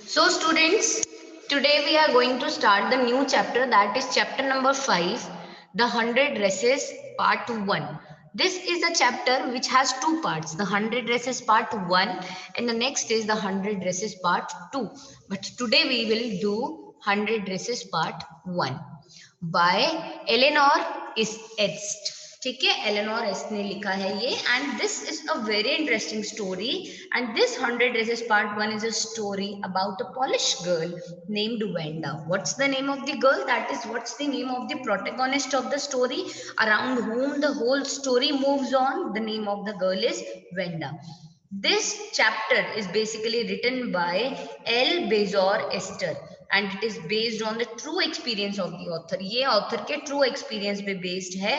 So students, today we are going to start the new chapter, that is chapter number 5, the 100 dresses part 1. This is a chapter which has two parts, the 100 dresses part 1 and the next is the 100 dresses part 2. But today we will do 100 dresses part 1 by Eleanor Est. ठीक है, Eleanor एस्ट ने लिखा है ये, and this is a very interesting story. And this 100 dresses part 1 is a story about a Polish girl named Wenda. What's the name of the girl? That is, what's the name of the protagonist of the story around whom the whole story moves on? The name of the girl is Wenda. This chapter is basically written by L. Bezor Esther and it is based on the true experience of the author. ये author के true experience पे based है.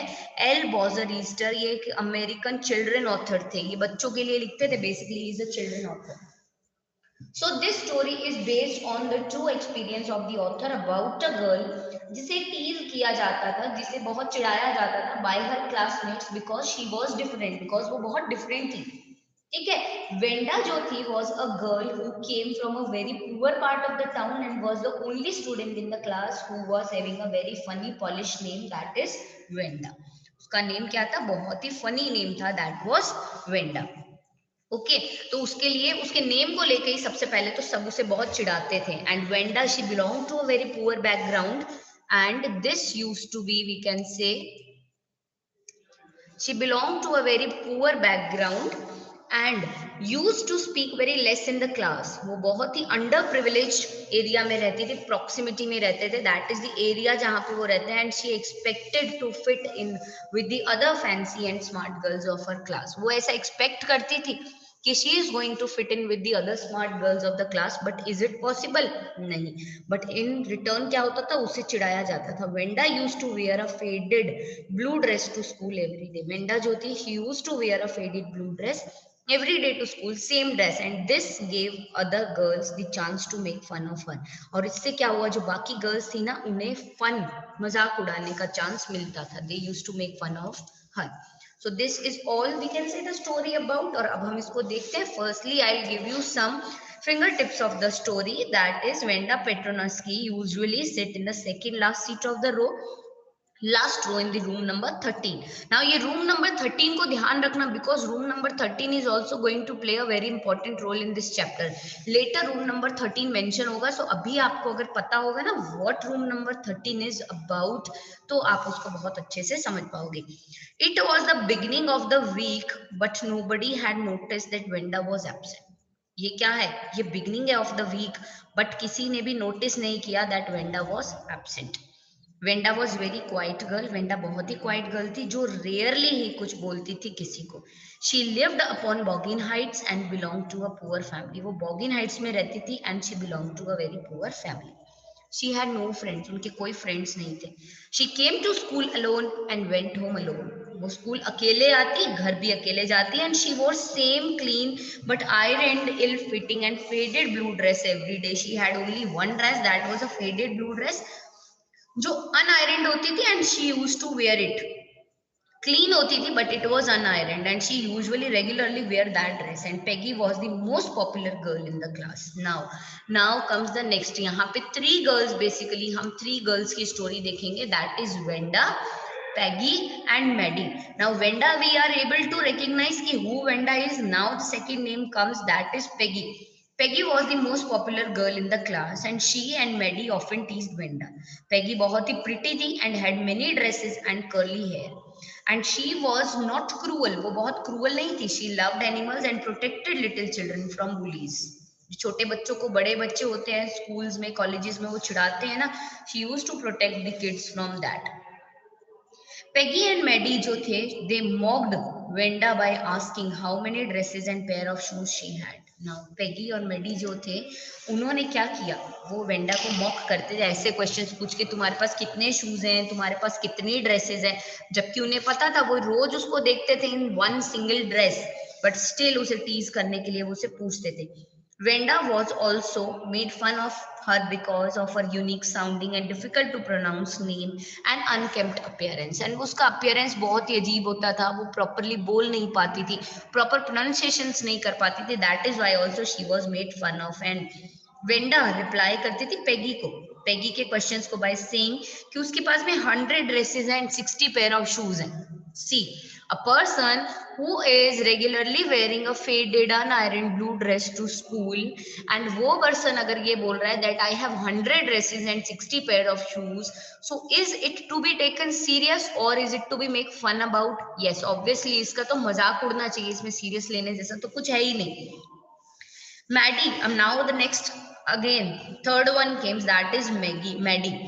L. Bezor Esther ये एक American children author थे. ये बच्चों के लिए लिखते थे. Basically he is a children author. So this story is based on the true experience of the author about a girl जिसे टीज किया जाता था, जिसे बहुत चिढ़ाया जाता था by her classmates because she was different, because वो बहुत different थी. ठीक है, वेंडा जो थी was a girl who came from a very poor part of the town and was the only student in the class who was having a very funny Polish name, that is Wanda. उसका name क्या था? बहुत ही funny name था, that was Wanda. Okay तो उसके लिए उसके name को लेके ही सबसे पहले तो सब उसे बहुत चिढ़ाते थे. And Wanda she belong to a very poor background and this used to be, we can say, she belonged to a very poor background and used to speak very less in the class. वो बहुत ही under privilege area में रहती थी, proximity में रहते थे, that is the area जहाँ पे वो रहते हैं. And she expected to fit in with the other fancy and smart girls of her class. वो ऐसा एक्सपेक्ट करती थी कि she is going to fit in with the other smart girls of the class, but is it possible? नहीं. but in return क्या होता था? उसे चिढ़ाया जाता था. Wanda used to wear a faded blue dress to school every day. Wanda जो थी, she used to wear a faded blue dress every day to school, same dress, and this gave other girls the chance to make fun of her. और इससे क्या हुआ? जो बाकी girls थी ना, उन्हें फन, मजाक उड़ाने का चांस मिलता था. they used to make fun of her. So this is all we can say the story about. और अब हम इसको देखते हैं. Firstly, I'll give you some fingertips of the story. That is, Venda Petronaski usually sit in the second last seat of the row, last row in the room number 13. Now ये room number 13 को ध्यान रखना because room number 13 is also going to play a very important role in this chapter. Later room number 13 mention होगा. So अभी आपको अगर पता होगा ना what room number 13 is about, तो आप उसको बहुत अच्छे से समझ पाओगे. It was the beginning of the week but no buddy had notice that Wanda was absent. ये क्या है? ये बिगिनिंग है ऑफ द वीक बट किसी ने भी नोटिस नहीं किया that Wanda was absent. Wanda was very quite girl. Wanda बहुत ही क्वाइट गर्ल थी जो रेयरली ही कुछ बोलती थी किसी को. She lived upon Boggin Heights and belong to a poor family. वो बॉगिन हाइट्स में रहती थी and she belong to a very poor family. She had no friends. उनके कोई फ्रेंड्स नहीं थे. She came to school alone and went home alone. वो school अकेले आती, घर भी अकेले जाती. And she was same clean but ironed, ill fitting and faded blue dress every day. She had only one dress, that was a faded blue dress जो unironed होती थी. And she used to wear it. Clean होती थी but it was unironed and she usually regularly wear that dress. And Peggy was the most popular girl in the class. Now comes the next. यहाँ पे three girls, basically हम three girls की story देखेंगे. That is Wenda, Peggy and Maddie. Now Venda we are able to recognize ki who Venda is. Now the second name comes, that is Peggy. Peggy was the most popular girl in the class and she and Maddie often teased Venda. Peggy बहुत ही pretty थी and had many dresses and curly hair. And she was not cruel. वो बहुत cruel नहीं थी. She loved animals and protected little children from bullies. छोटे बच्चों को बड़े बच्चे होते हैं स्कूल्स में, कॉलेजेस में, वो चिढ़ाते हैं ना. She used to protect the kids from that. Peggy and Maddie जो थे, they mocked Venda by asking how many dresses and pair of shoes she had. Now Peggy और Maddie जो थे, उन्होंने क्या किया? वो वेंडा को मॉक करते थे ऐसे क्वेश्चंस पूछ के, तुम्हारे पास कितने शूज हैं, तुम्हारे पास कितनी ड्रेसेस हैं. जबकि उन्हें पता था वो रोज उसको देखते थे in one single dress, but still उसे टीज करने के लिए वो उसे पूछते थे. Venda was also made fun of her because of her unique sounding and difficult to pronounce name and unkempt appearance. And उसका appearance बहुत ही अजीब होता था. वो properly बोल नहीं पाती थी, proper pronunciations नहीं कर पाती थी. That is why also she was made fun of. And Wanda reply करती थी पेगी के क्वेश्चंस को बाय सेइंग कि उसके पास में 100 ड्रेसेस हैं एंड 60 पेयर ऑफ शूज हैं. सी, a person who is regularly wearing a faded unironed blue dress to school, and वो person अगर ये बोल रहा है that I have 100 dresses and 60 pair of shoes, so is it to be taken serious or is it to be make fun about? Yes, obviously इसका तो मजाक उड़ना चाहिए, इसमें सीरियस लेने जैसा तो कुछ है ही नहीं. Maddie, now the next again, third one came, that is Maddie.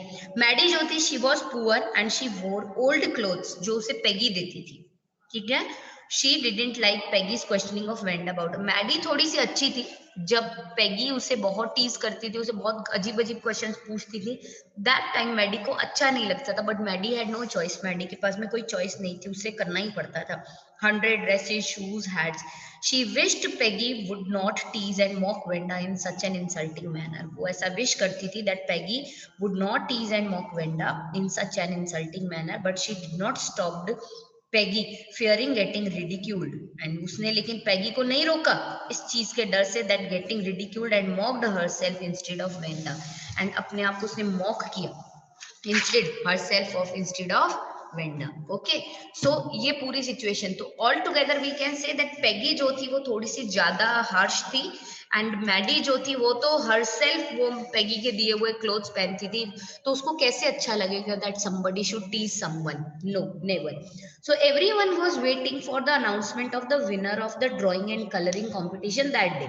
Maddie जो थी, she was poor and she wore old clothes जो उसे Peggy देती थी. ठीक है? She didn't like Peggy's questioning of Wenda about. Maddie थोड़ी सी अच्छी थी. जब Peggy उसे बहुत टीज करती थी, उसे बहुत अजीब अजीब क्वेश्चंस पूछती थी, दैट टाइम मैडी को अच्छा नहीं लगता था. But Maddie had no choice. Maddie के पास में कोई चॉइस नहीं थी, उसे करना ही पड़ता था. 100 dresses, shoes, hats. She wished Peggy would not tease and mock Wenda in such an insulting manner. वो ऐसा विश करती थी that Peggy would not tease and mock Wenda in such an insulting manner, but she did not stop Peggy fearing getting ridiculed. And उसने लेकिन Peggy को नहीं रोका इस चीज के डर से that getting ridiculed and mocked herself instead of Wenda. And अपने आप को उसने mock किया instead of Wenda. Okay, so ये पूरी सिचुएशन. तो all together we can say that Peggy जो थी वो थोड़ी सी ज्यादा हार्श थी, एंड मैडी जो थी वो तो हर सेल्फ वो पेगी के दिए हुए क्लोथ्स पहनती थी. तो उसको कैसे अच्छा लगेगा that somebody should tease someone? No, never. So everyone was waiting for the announcement of the winner of the drawing and colouring competition that day.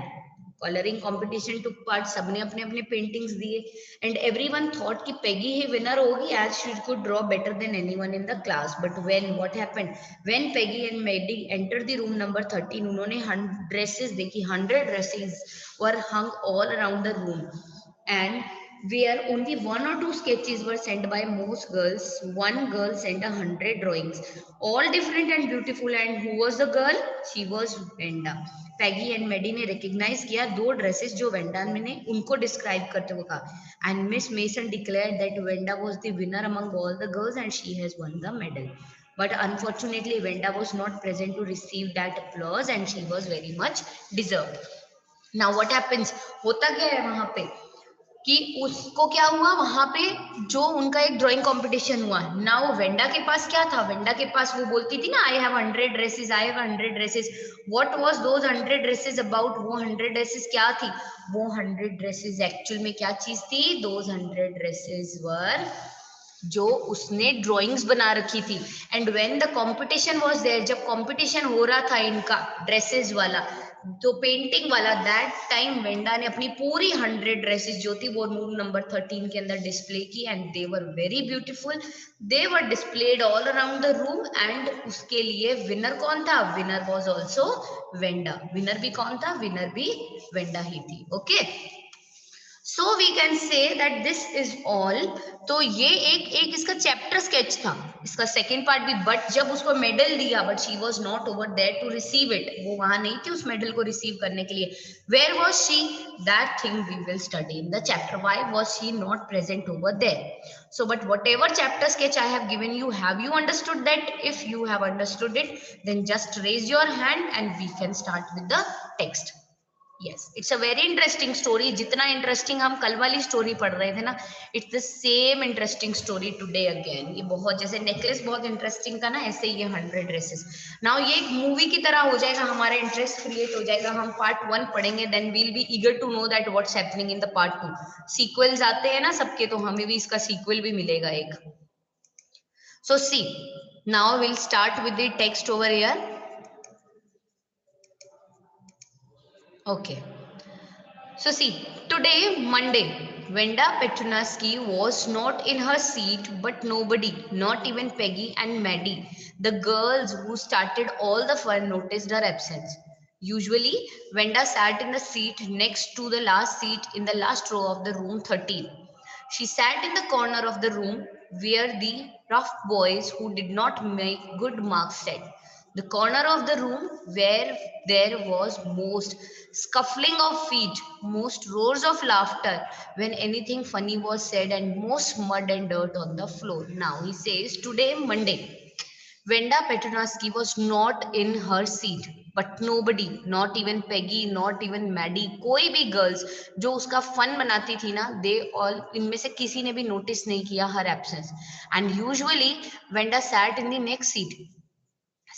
Colouring competition took part, सबने अपने अपने पेंटिंग्स दिए, एंड एवरीवन थॉट कि Peggy ही winner होगी as she could draw better than anyone in the class. But when what happened, when Peggy and Maddie enter the room number 13, उन्होंने 100 dresses देखी. 100 dresses were hung all around the room, and where only one or two sketches were sent by most girls. One girl sent 100 drawings, all different and beautiful. And who was the girl? She was Wenda. Peggy and Maddie ने recognize किया दो dresses जो Wanda ने उनको describe करते हुए कहा. And Miss Mason declared that Wanda was the winner among all the girls and she has won the medal. But unfortunately Wanda was not present to receive that applause and she was very much deserved. Now what happens, होता क्या है वहां पे कि उसको क्या हुआ, वहां पे जो उनका एक ड्राइंग कंपटीशन हुआ ना, वो वेंडा के पास क्या था, वेंडा के पास वो बोलती थी ना I have 100 dresses, I have 100 dresses. What was those 100 dresses about? वो 100 ड्रेसेस क्या थी? वो 100 ड्रेसेस एक्चुअल में क्या चीज थी? दोज 100 ड्रेसेस वर जो उसने ड्राइंग्स बना रखी थी. And when the competition was there, जब कंपटीशन हो रहा था इनका ड्रेसेस वाला, तो पेंटिंग वाला, दैट टाइम वेंडा ने अपनी पूरी 100 ड्रेसेस जो थी वो रूम नंबर 13 के अंदर डिस्प्ले की. And they were very beautiful, they were displayed all around the room. And उसके लिए विनर कौन था? Winner was also Wanda. Winner भी कौन था? विनर भी वेंडा ही थी. Okay, so we can say that this is all. तो ये एक इसका चैप्टर स्केच था, इसका सेकेंड पार्ट भी. बट जब उसको मेडल दिया, but she was not over there to receive it, वो वहां नहीं थी उस मेडल को रिसीव करने के लिए. Where was she? That thing we will study in the chapter. Why was she not present over there? So but whatever chapter sketch I have given you, have you understood that? If you have understood it, then just raise your hand and we can start with the text. Yes, it's a very interesting story. जितना interesting हम कल वाली story पढ़ रहे थे ना, it's the same interesting story today again. ये बहुत, जैसे नेकलेस बहुत इंटरेस्टिंग था ना, ऐसे ही ये 100 ड्रेसेस. नाउ ये एक मूवी की तरह हो जाएगा, हमारा इंटरेस्ट क्रिएट हो जाएगा. हम पार्ट 1 पढ़ेंगे, then we'll be eager to know that what's happening in the part 2. Sequels आते हैं ना सबके, तो हमें भी इसका सीक्वल भी मिलेगा एक. So see, now will start with the text over here. Okay. So see, today, Monday, Venda Petronaski was not in her seat, but nobody, not even Peggy and Maddie, the girls who started all the fun, noticed her absence. Usually, Venda sat in the seat next to the last seat in the last row of the room 13. She sat in the corner of the room where the rough boys who did not make good marks sat. The corner of the room where there was most scuffling of feet, most roars of laughter when anything funny was said, and most mud and dirt on the floor. Now he says, today, Monday, Venda Petronaski was not in her seat, but nobody, not even Peggy, not even Maddie, कोई भी girls जो उसका fun बनाती थी ना, they all, इनमें से किसी ने भी नोटिस नहीं किया her absence. And usually Wenda sat in the next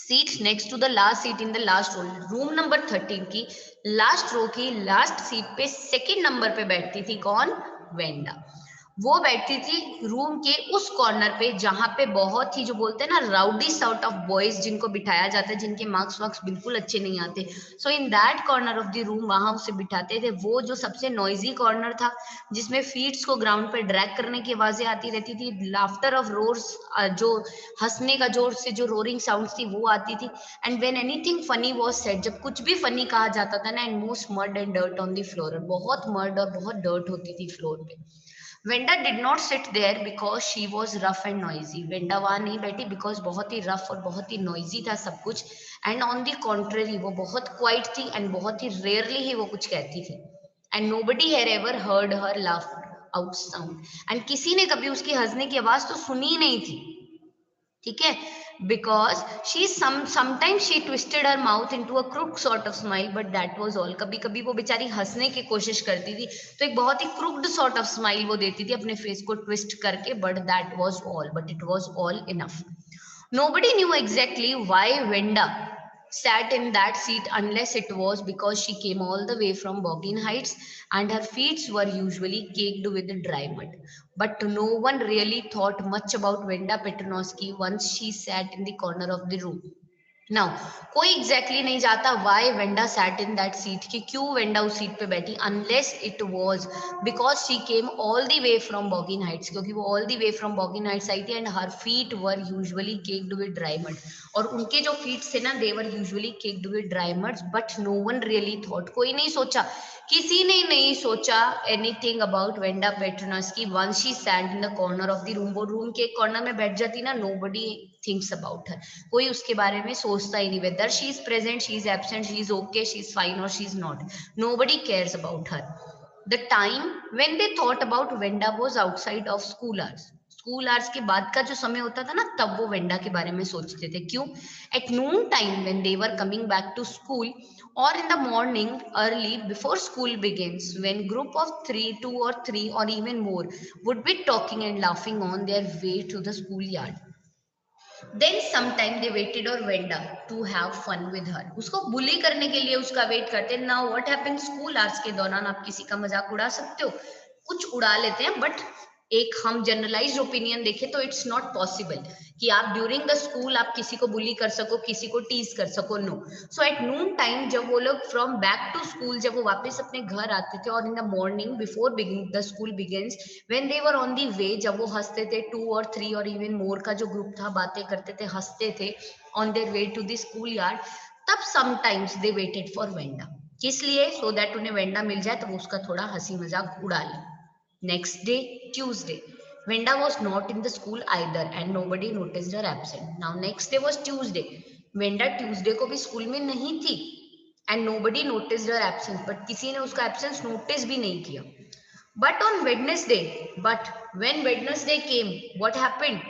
seat next to the last seat in the last row. Room number 13 की लास्ट रो की लास्ट सीट पे सेकंड नंबर पे बैठती थी कौन? वेंडा. वो बैठती थी रूम के उस कॉर्नर पे जहां पे बहुत ही, जो बोलते हैं ना, राउडी सॉर्ट ऑफ बॉयज जिनको बिठाया जाता है, जिनके मार्क्स वार्क्स बिल्कुल अच्छे नहीं आते. So in that corner of the room वहां उसे बिठाते थे. वो जो सबसे नॉइजी कॉर्नर था, जिसमें फीट्स को ग्राउंड पे ड्रैग करने की आवाजें आती रहती थी, लाफ्टर ऑफ रोर्स, जो हंसने का जोर से जो रोरिंग साउंड्स थी वो आती थी. And when anything funny was said, जब कुछ भी फनी कहा जाता था ना, and most mud and dirt on the floor, बहुत मर्ड और बहुत डर्ट होती थी फ्लोर पे. Wanda did not sit there because she was rough and noisy. Wanda वहां नहीं बैठी बिकॉज बहुत ही रफ और बहुत ही नॉइजी था सब कुछ. एंड ऑन द कॉन्ट्ररी वो बहुत क्वाइट थी एंड बहुत ही रेयरली ही वो कुछ कहती थी. And nobody had ever heard her laugh out sound. And किसी ने कभी उसकी हंसने की आवाज तो सुनी ही नहीं थी. ठीक है, because she sometimes she twisted her mouth into a crook sort of smile, but that was all. कभी कभी वो बेचारी हंसने की कोशिश करती थी तो एक बहुत ही क्रुक्ड सॉर्ट ऑफ स्माइल वो देती थी अपने फेस को ट्विस्ट करके, but that was all, but it was all enough. Nobody knew exactly why Venda sat in that seat unless it was because she came all the way from Boggin Heights and her feet were usually caked with dry mud. But no one really thought much about Venda Petronovsky once she sat in the corner of the room. Now कोई exactly exactly नहीं जाता why Wenda sat in that seat, कि क्यों वेंडा उस seat पे बैठी, unless it was because she came all the way from Boggin Heights, क्योंकि वो all the way from Boggin Heights आई थी. And her feet were usually caked with dry mud, और उनके जो फीट थे ना, they were usually caked with dry muds. But no one really thought, कोई नहीं सोचा, किसी ने नहीं सोचा anything about Wenda Petronski once she sat in the corner of the room. वो रूम के एक कॉर्नर में बैठ जाती ना, नोबडी थिंक्स अबाउट हर, कोई उसके बारे में सोचता ही नहीं. Whether she is present, she is absent, she is okay, she is fine और she is not, nobody cares about her. The time when they thought about Wanda was outside of school hours. School hours के बाद का जो समय होता था ना, तब वो वेंडा के बारे में सोचते थे. क्यों? At noon time when they were coming back to school, or in the morning early before school begins, when group of 2 or 3 or even more would be talking and laughing on their way to the schoolyard. Then sometime they waited or Venda to have fun with her. उसको बुली करने के लिए उसका wait करते हैं. Now what happens, school hours के दौरान आप किसी का मजाक उड़ा सकते हो, कुछ उड़ा लेते हैं, बट एक हम जनरलाइज ओपिनियन देखें तो इट्स नॉट पॉसिबल कि आप ड्यूरिंग द स्कूल आप किसी को बुली कर सको, किसी को टीज कर सको. No. So at noon time जब वो लोग फ्रॉम बैक टू स्कूल, जब वो वापस अपने घर आते थे, और in the morning before the school begins, when they were on the वे, जब वो हंसते थे, 2 or 3 और इवन मोर का जो ग्रुप था, बातें करते थे, हंसते थे on their way to the school yard, तब sometimes they waited for Wanda. किस लिए? सो दैट उन्हें वेंडा मिल जाए तो वो उसका थोड़ा हंसी मजाक उड़ा ले. Next day, Tuesday. Venda was not in the school either and nobody noticed her absent. Now next day was Tuesday. Venda Tuesday को भी स्कूल में नहीं थी and nobody noticed her absence. But किसी ने उसका absence notice भी नहीं किया. But on Wednesday, but when Wednesday came, what happened?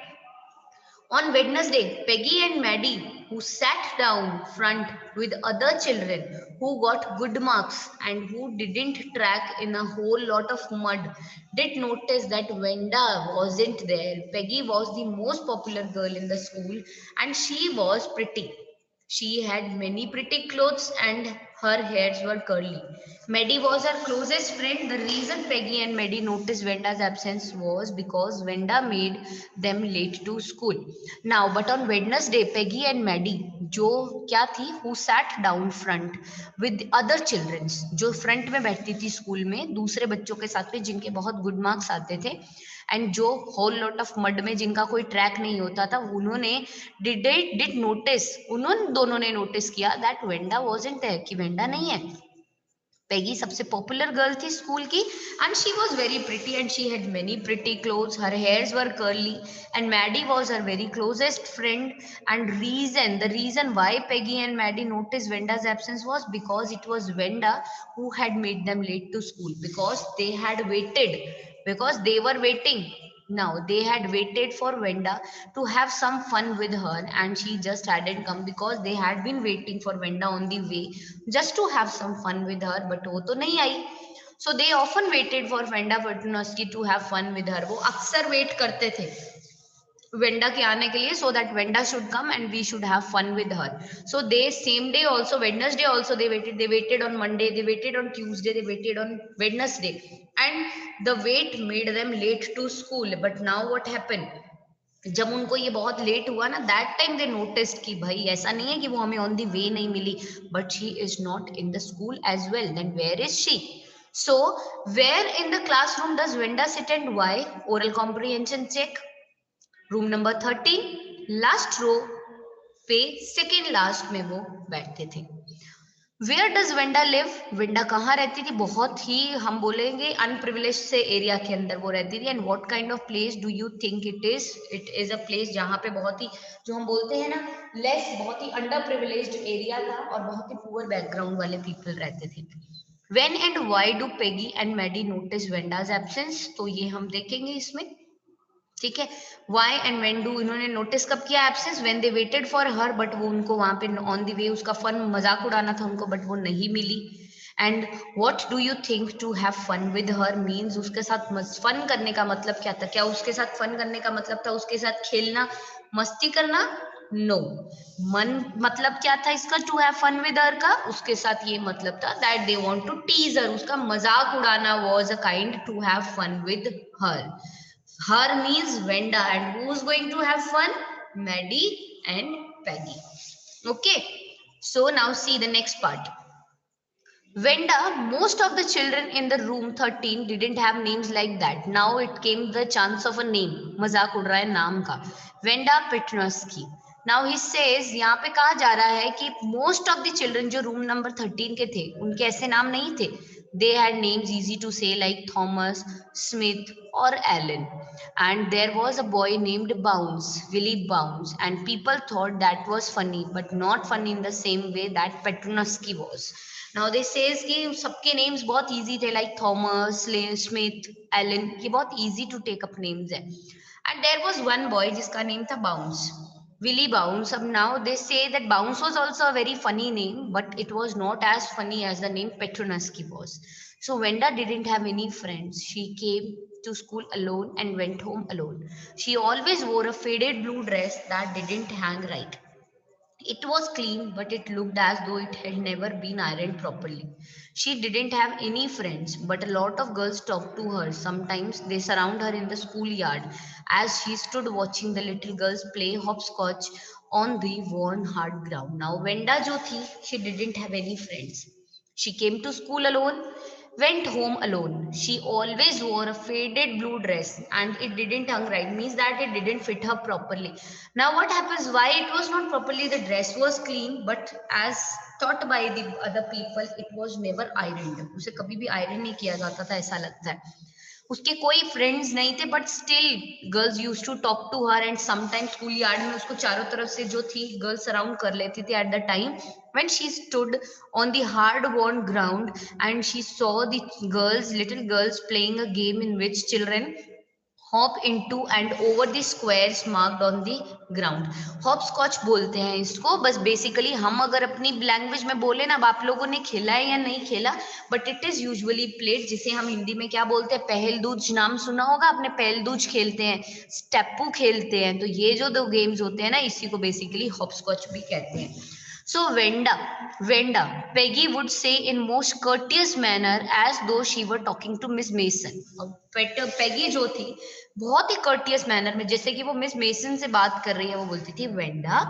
On Wednesday, Peggy and Maddie, who sat down front with other children who got good marks and who didn't track in a whole lot of mud, did notice that Venda wasn't there. Peggy was the most popular girl in the school and she was pretty. She had many pretty clothes and her hairs were curly. Maddie was her closest friend. The reason Peggy and Maddie noticed Venda's absence was because Venda made them late to school. Now, but on Wednesday, Peggy and Maddie, जो क्या थी, who sat down front with other children, जो front में बैठती थी school में दूसरे बच्चों के साथ में जिनके बहुत गुड मार्क्स आते थे, एंड जो होल लॉट ऑफ मड में जिनका कोई ट्रैक नहीं होता था, उन्होंने डिड नोटिस, उन्होंने दोनों ने नोटिस किया दैट वेंडा वाजंट है, कि वेंडा नहीं है. पेगी सबसे पॉपुलर गर्ल थी स्कूल की and she was very pretty and she had many pretty clothes, her hairs were curly and Maddie was her very closest friend. And the reason why Peggy and Maddie noticed Venda's absence was because it was Venda who had made them late to school, because they were waiting. Now they had waited for Venda to have some fun with her, and she just hadn't come because they had been waiting for Venda on the way just to have some fun with her, but वो तो नहीं आई. So they often waited for Venda Petrunovsky to have fun with her. वो अक्सर wait करते थे Wanda के आने के लिए so that Venda should come and we should have fun with her. So they same day also Wednesday also they waited on Monday, they waited on Tuesday, they waited on Wednesday, and the wait made them late to school. But now what happened, जब उनको ये बहुत late हुआ ना, that time they noticed कि भाई ऐसा नहीं है कि वो हमें ऑन द वे नहीं मिली, but she is not in the school as well, then where is she. So where in the classroom does Venda sit and why? Oral comprehension check, room number 13 last row पे second last में वो बैठते थे. Where does Wanda live? Wanda कहाँ रहती थी? बहुत ही हम बोलेंगे अनप्रिविलेज से एरिया के अंदर वो रहती थी. And what kind of place do you think it is? It is a place जहाँ पे बहुत ही, जो हम बोलते हैं ना, लेस, बहुत ही अंडर प्रिविलेज्ड एरिया था और बहुत ही पुअर बैकग्राउंड वाले पीपल रहते थे. When and why do Peggy and Maddie notice Wanda's absence? तो ये हम देखेंगे इसमें. ठीक है, वाई एंड वेन डू इन्होंने नोटिस कब किया absence? When they waited for her, but वो उनको वहां पे ऑन द वे उसका फन मजाक उड़ाना था उनको, बट वो नहीं मिली. And what do you think to have fun with her means? उसके साथ फन करने का मतलब क्या था? क्या उसके साथ फन करने का मतलब था उसके साथ खेलना, मस्ती करना? नो मन मतलब क्या था इसका to have fun with her का? उसके साथ ये मतलब था that they want to tease her, उसका मजाक उड़ाना was a kind to have fun with her. Her means Venda, and who's going to have fun? Maddie and Peggy. Okay, so now see the next part. Venda, most of the children in the room 13 didn't have names like that. Now it came the chance of a name. मजाक उड़ रहा है नाम का. Venda Petrunovsky. Now he says, यहाँ पे कहा जा रहा है कि most of the children जो room number 13 के थे, उनके ऐसे नाम नहीं थे. They had names easy to say like Thomas, Smith or Alan. And there was a boy named Bounce, Willie Bounce. And people thought that was funny, but not funny in the same way that Petrunovsky was. Now this says कि सबके names बहुत easy थे like Thomas, Smith, Allen, ये बहुत easy to take up names है. And there was one boy जिसका name था Bounce, Willie Bounce. अब now they say that Bounce was also a very funny name, but it was not as funny as the name Petronski was. So Wanda didn't have any friends. She came to school alone and went home alone. She always wore a faded blue dress that didn't hang right. It was clean, but it looked as though it had never been ironed properly. She didn't have any friends, but a lot of girls talked to her. Sometimes they surround her in the schoolyard as she stood watching the little girls play hopscotch on the worn hard ground. Now, Venda jo thi, she didn't have any friends. She came to school alone, went home alone. She always wore a faded blue dress and it didn't hang right, means that it didn't fit her properly. Now what happens, why it was not properly? The dress was clean, but as taught by the other people, it was never ironed. उसे कभी भी iron नहीं किया जाता था ऐसा लगता है. उसके कोई फ्रेंड्स नहीं थे, but still girls use to talk to her and sometime school yard में उसको चारों तरफ से जो थी गर्ल्स सराउंड कर लेती थी at the time when she stood on the hard worn ground and she saw the girls, little girls playing a game in which children hop into and over the squares marked on the ground. Hopscotch बोलते हैं इसको. बस basically हम अगर अपनी language में बोले ना, अब आप लोगों ने खेला है या नहीं खेला, but it is usually played, जिसे हम हिंदी में क्या बोलते हैं, पहल दूज. नाम सुना होगा आपने, पहल दूज खेलते हैं, स्टेपू खेलते हैं. तो ये जो दो गेम्स होते हैं ना, इसी को बेसिकली हॉप स्कॉच भी कहते हैं. So Venda, Peggy would say in most courteous manner as though she were talking to Miss Mason. Peggy जो थी बहुत ही courteous manner में, जैसे कि वो मिस मेसन से बात कर रही है, वो बोलती थी Wanda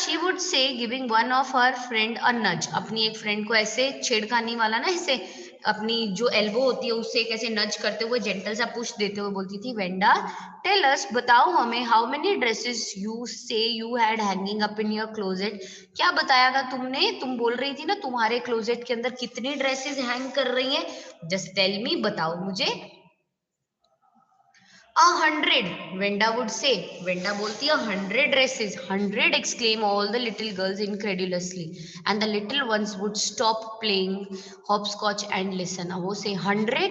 she would say giving one of her friend a nudge. अपनी एक फ्रेंड को ऐसे छेड़खानी वाला ना, ऐसे अपनी जो एल्बो होती है उससे एक ऐसे नज करते हुए जेंटल सा पुश देते हुए बोलती थी, वेंडा टेल अस, बताओ हमें, हाउ मेनी ड्रेसेस यू से you had hanging up in your closet. क्या बताया था तुमने? तुम बोल रही थी ना तुम्हारे क्लोजेट के अंदर कितनी ड्रेसेस हैंग कर रही हैं. जस्ट टेल मी, बताओ मुझे. 100, Venda would say. Venda बोलती है 100 dresses, 100 exclaim all the little girls incredulously, and the little ones would stop playing hopscotch and listen. अब वो से 100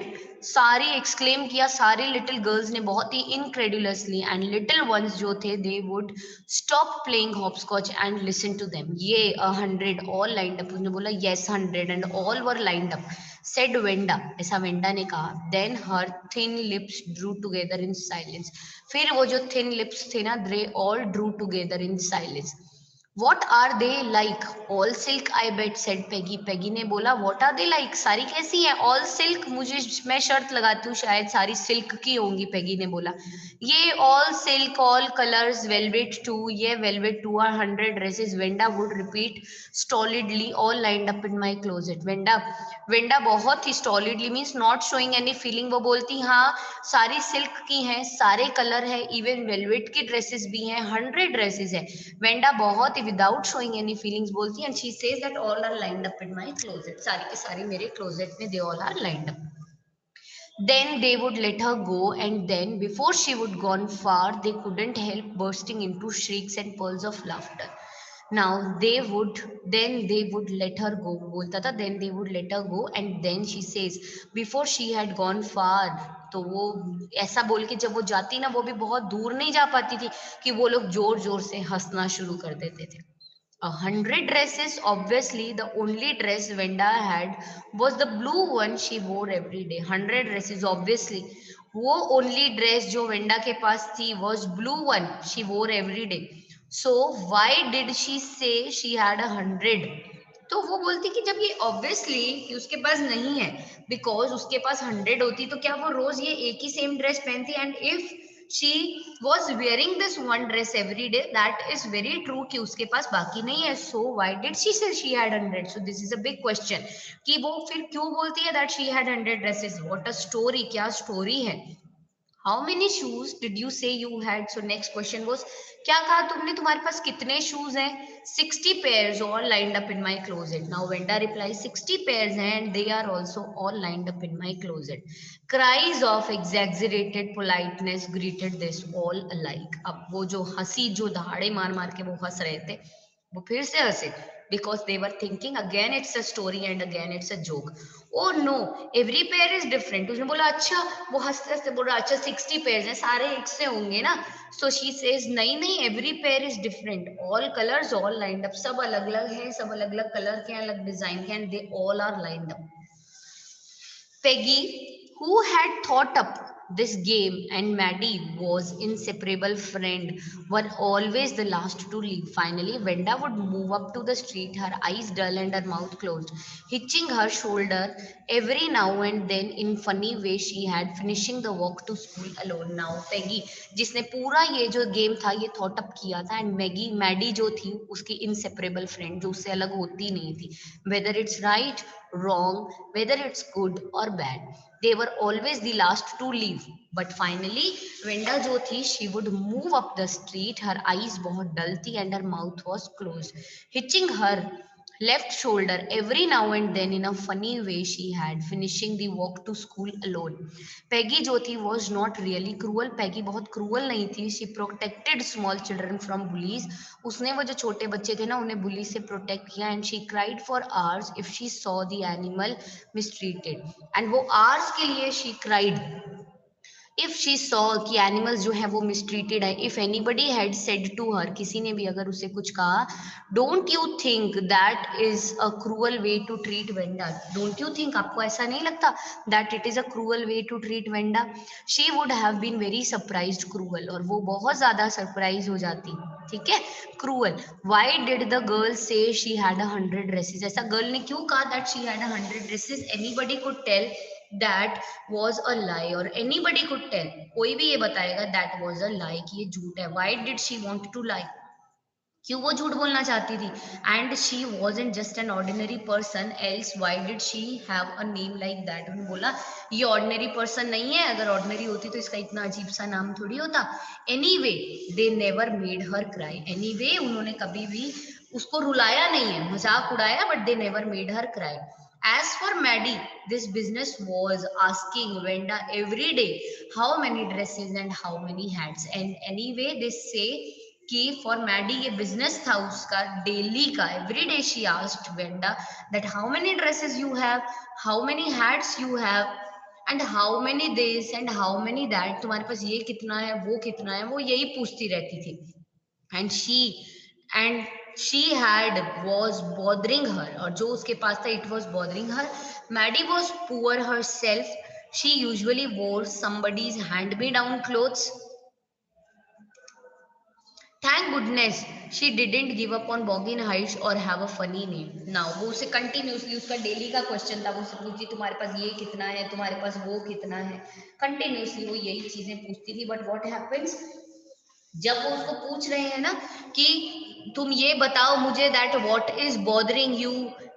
सारी exclaim किया, सारी little girls ने बहुत ही incredulously, and little ones जो थे they would stop playing hopscotch and listen to them. ये 100 all lined up. उसने बोला yes 100 and all were lined up. Said Venda, ऐसा वेंडा ने कहा. Then her thin lips drew together in silence. फिर वो जो thin lips थे ना, they all drew together in silence. What are they like? All silk, I bet, said Peggy. Peggy ने बोला, What are they like? सारी कैसी है? All silk, मुझे मैं शर्त लगाती हूँ शायद सारी सिल्क की होंगी. Peggy ने बोला, ये all silk, all colors, velvet too. ये velvet too are 100 dresses. Venda would repeat stolidly, all lined up in my closet. Wanda बहुत ही stolidly means not showing any feeling. वो बोलती हाँ सारी सिल्क की हैं, सारे कलर है, इवन वेलवेट की ड्रेसेस भी हैं, 100 ड्रेसेस है. वेंडा बहुत ही विदाउट शोइंग एनी फीलिंग्स बोलती है, and she says that all are lined up in my closet. सारी के सारी मेरे क्लोजेट में they all are lined up. Then they would let her go, and then, before she would gone far, they couldn't help bursting into shrieks and pearls of laughter. Now then they would let her go. बोलता था, then they would let her go, and then she says, before she had gone far. तो वो ऐसा बोल के जब वो जाती ना, वो भी बहुत दूर नहीं जा पाती थी कि वो लोग जोर जोर से हंसना शुरू कर देते थे. 100 dresses, obviously, the only dress Venda had was the blue one she wore every day. 100 dresses, obviously. वो only dress जो वेंडा के पास थी was blue one she wore every day. So why did she say she had 100? तो वो बोलती कि जब ये ऑब्वियसली कि उसके पास नहीं है, बिकॉज उसके पास 100 होती तो क्या वो रोज ये एक ही सेम ड्रेस पहनती. And if she was wearing this one dress every day, that is very true कि उसके पास बाकी नहीं है. So why did she say she had 100? So this is a big question कि वो फिर क्यों बोलती है that she had 100 dresses. What a story, क्या story है. How many shoes did you say you had? So next question was, क्या कहा तुमने, तुम्हारे पास कितने shoes हैं? 60 pairs all lined up in my closet. Now Venda replies 60 pairs हैं and they are also all lined up in my closet. Cries of exaggerated politeness greeted this all alike. अब वो जो हंसी जो दहाड़े मार मार के वो हंस रहे थे, वो फिर से हंसे because they were thinking again it's a story and again it's a joke. Oh no, every pair is different. उसने बोला अच्छा, वो हंसते हंसते बोल रहा अच्छा 60 pairs हैं, सारे एक से होंगे ना. So she says नहीं नहीं, every pair is different, all colors all lined up. सब अलग अलग हैं, सब अलग अलग कलर के हैं, अलग डिजाइन के हैं, and they all are lined up. Peggy, who had thought up this game, and Maddie was inseparable friend, were always the last to leave. Finally, Venda would move up to the street, her eyes dull and her mouth closed, hitching her shoulder every now and then in funny way she had, finishing the walk to school alone. Now, Peggy, जिसने पूरा ये जो game था ये thought up किया था, and Maddie जो थी उसकी इनसेपरेबल फ्रेंड जो उससे अलग होती नहीं थी. Whether it's right, wrong, whether it's good or bad. They were always the last to leave. But finally, Venda जो थी, she would move up the street. Her eyes बहुत dull थी and her mouth was closed, hitching her left shoulder every now and then in a funny way she had, finishing the walk to school alone. Peggy जो थी was not really cruel. Peggy बहुत cruel नहीं थी. She protected small children from bullies. उसने वो जो छोटे बच्चे थे ना उन्हें bully से protect किया, and she cried for hours if she saw the animal mistreated. And वो hours के लिए she cried if she saw कि एनिमल्स जो है वो मिसट्रीटेड है. If anybody had said to her, किसी ने भी अगर उसे कुछ कहा, don't you think that is a cruel way to treat Wanda. Don't you think, आपको ऐसा नहीं लगता that it is a cruel way to treat Wanda. She would have been very surprised, cruel, और वो बहुत ज्यादा सरप्राइज हो जाती. ठीक है, cruel. Why did the girl say she had 100 dresses? ऐसा गर्ल ने क्यों कहा that she had 100 dresses? Anybody could tell that was a lie, or anybody could tell, कोई भी ये बताएगा that was a lie कि ये झूठ है. Why did she want to lie? क्यों वो झूठ बोलना चाहती थी? And she wasn't just an ordinary person, else why did she have a name like that? उन्होंने बोला ये ordinary person नहीं है, अगर ordinary होती तो इसका इतना अजीब सा नाम थोड़ी होता. Anyway, they never made her cry. Anyway, उन्होंने कभी भी उसको रुलाया नहीं है, मजाक उड़ाया, but they never made her cry. As for Maddie, this business was asking Venda every day how many dresses and how many hats. And anyway, they say कि for Maddie ये business था उसका daily का. Every day she asked Venda that how many dresses you have, how many hats you have, and how many this and how many that. तुम्हारे पास ये कितना है, वो कितना है, वो यही पूछती रहती थी. And she had was bothering her, और जो उसके पास था it was bothering her. Maddie was poor herself. She usually wore somebody's hand me down clothes. Thank goodness she didn't give up on Boggin Heights or have a funny name. Now वो उसे continuously उसका daily का question था, वो उससे पूछती तुम्हारे पास ये कितना है, तुम्हारे पास वो कितना है, कंटिन्यूसली वो यही चीजें पूछती थी. बट व्हाट हैपेंस, जब वो उसको पूछ रहे हैं ना कि तुम ये बताओ मुझे that what is bothering you,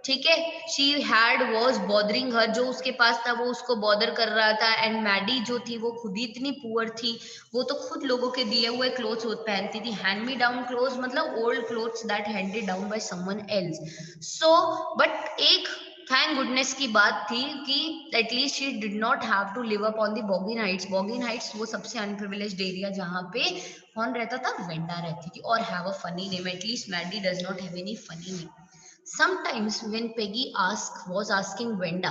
ठीक है, शी हैड वॉज बॉदरिंग हर, जो उसके पास था वो उसको बॉदर कर रहा था. एंड मैडी जो थी वो खुद ही इतनी पुअर थी, वो तो खुद लोगों के दिए हुए क्लोथ्स पहनती थी. हैंड मी डाउन क्लोथ्स मतलब old clothes that handed down by someone else. So but एक थैंक गुडनेस की बात थी कि at least she did not have to live up on the Boggins Heights. Boggins Heights वो सबसे अनप्रिविलेज्ड एरिया जहाँ पे कौन रहता था, वेंडा रहती थी. और have a funny name, at least Maddie does not have any funny name. Sometimes when Peggy was asking Venda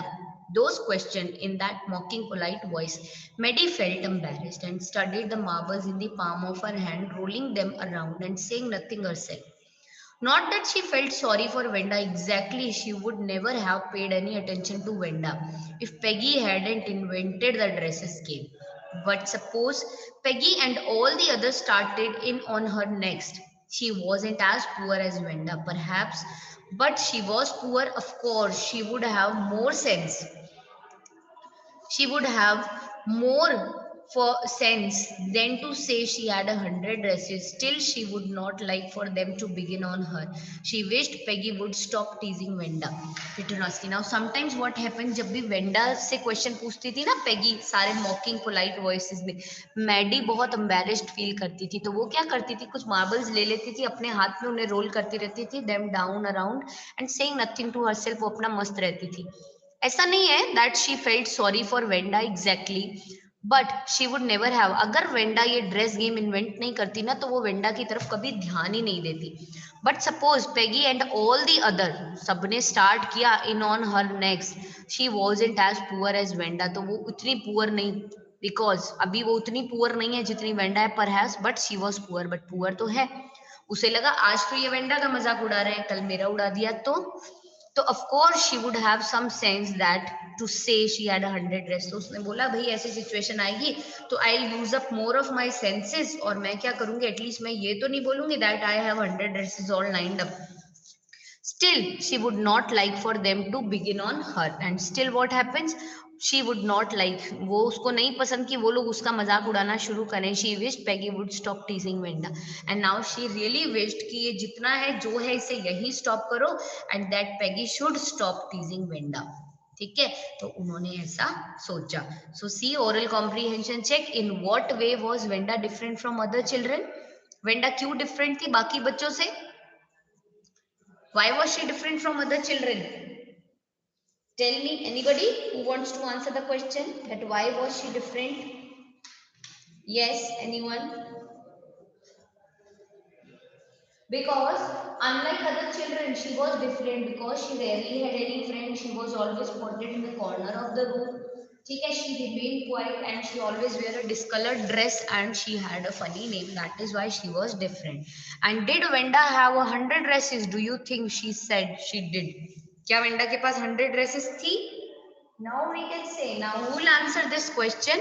those questions in that mocking polite voice, Maddie felt embarrassed and studied the marbles in the palm of her hand, rolling them around and saying nothing herself. Not that she felt sorry for Venda exactly, she would never have paid any attention to Venda if Peggy hadn't invented the dresses game. But suppose Peggy and all the others started in on her next. She wasn't as poor as Venda, perhaps, but she was poor, of course. She would have more for sense than to say she had 100 dresses. Still, she would not like for them to begin on her. She wished Peggy would stop teasing Venda. Petronaski. Now, sometimes what happens जब भी Wanda से question पूछती थी ना Peggy सारे मॉकिंग polite voices में, Maddie बहुत embarrassed feel करती थी. तो वो क्या करती थी, कुछ मार्बल्स ले लेती थी अपने हाथ में, उन्हें रोल करती रहती थी, them down around and saying nothing to herself. वो अपना मस्त रहती थी. ऐसा नहीं है that she felt sorry for Wanda exactly, but she would never have. अगर वेंडा ये ड्रेस गेम इन्वेंट नहीं करती ना तो वो वेंडा की तरफ कभी ध्यान ही नहीं देती. But suppose Peggy and all the other सबने स्टार्ट किया in on her next, she wasn't as poor as Wanda. तो वो उतनी पुअर नहीं, बिकॉज अभी वो उतनी पुअर नहीं है जितनी वेंडा है पर has, but she was poor. But poor तो है. उसे लगा आज तो ये वेंडा का मजाक उड़ा रहे हैं, कल मेरा उड़ा दिया तो of course she would have some sense that to say she had 100 dress. तो उसने बोला भाई ऐसी सिचुएशन आएगी तो I use up more of my senses, और मैं क्या करूंगी, एटलीस्ट मैं ये तो नहीं बोलूंगी that I have 100 dresses all lined up. Still, she would not like for them to begin on her. And still what happens? She would not like, वो उसको नहीं पसंद कि वो लोग उसका मजाक उड़ाना शुरू करें. She wished Peggy would stop teasing Venda. And now she really wished कि ये जितना है जो है इसे यही stop करो, and that Peggy should stop teasing Venda. ठीक है, तो उन्होंने ऐसा सोचा. So see oral comprehension check. In what way was Venda different from other children? Venda क्यों different थी बाकी बच्चों से? Why was she different from other children? Tell me, anybody who wants to answer the question that why was she different? Yes, anyone? Because unlike other children, she was different because she rarely had any friends. She was always spotted in the corner of the room. ठीक है, she remained quiet and she always wear a discolored dress and she had a funny name. That is why she was different. And did Venda have 100 dresses? Do you think she said she did? क्या Wanda के पास 100 dresses थी? Now we can say. Now who will answer this question?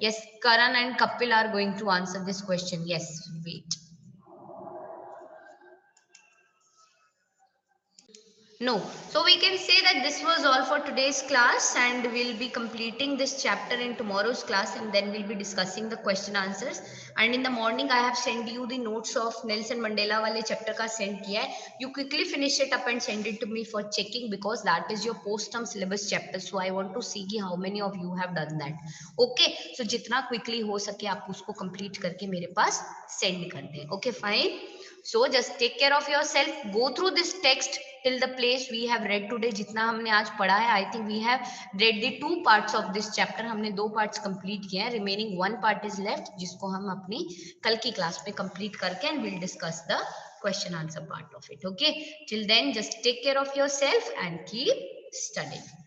Yes, Karan and Kapil are going to answer this question. Yes, wait. No. So we can say that this was all for today's class and we'll be completing this chapter in tomorrow's class and then we'll be discussing the question answers. And in the morning, I have sent you the notes of Nelson Mandela wale chapter ka send kiya hai. You quickly finish it up and send it to me for checking because that is your post-term syllabus chapter. So I want to see how many of you have done that. Okay. So jitna quickly ho sake aap usko complete karke mere paas send kar दें. Okay, fine. So just take care of yourself. Go through this text till the place we have read today. जितना हमने आज पढ़ा है, I think we have read the 2 parts of this chapter. हमने 2 parts complete किए हैं. Remaining 1 part is left, जिसको हम अपनी कल की क्लास में complete करके and we'll discuss the question answer part of it. Okay. Till then, just take care of yourself and keep studying.